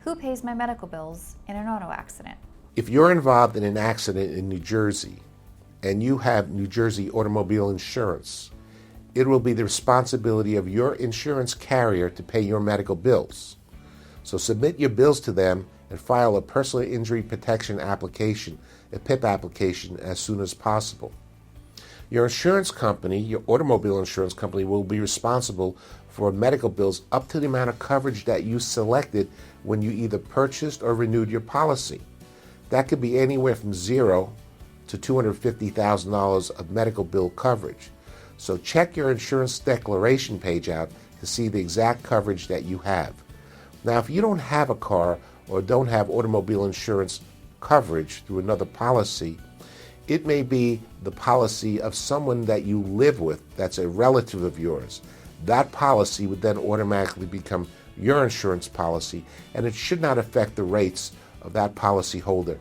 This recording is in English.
Who pays my medical bills in an auto accident? If you're involved in an accident in New Jersey and you have New Jersey automobile insurance, it will be the responsibility of your insurance carrier to pay your medical bills. So submit your bills to them and file a personal injury protection application, a PIP application, as soon as possible. Your insurance company, your automobile insurance company, will be responsible for medical bills up to the amount of coverage that you selected when you either purchased or renewed your policy. That could be anywhere from $0 to $250,000 of medical bill coverage. So check your insurance declaration page out to see the exact coverage that you have. Now, if you don't have a car or don't have automobile insurance coverage through another policy, it may be the policy of someone that you live with that's a relative of yours. That policy would then automatically become your insurance policy, and it should not affect the rates of that policy holder.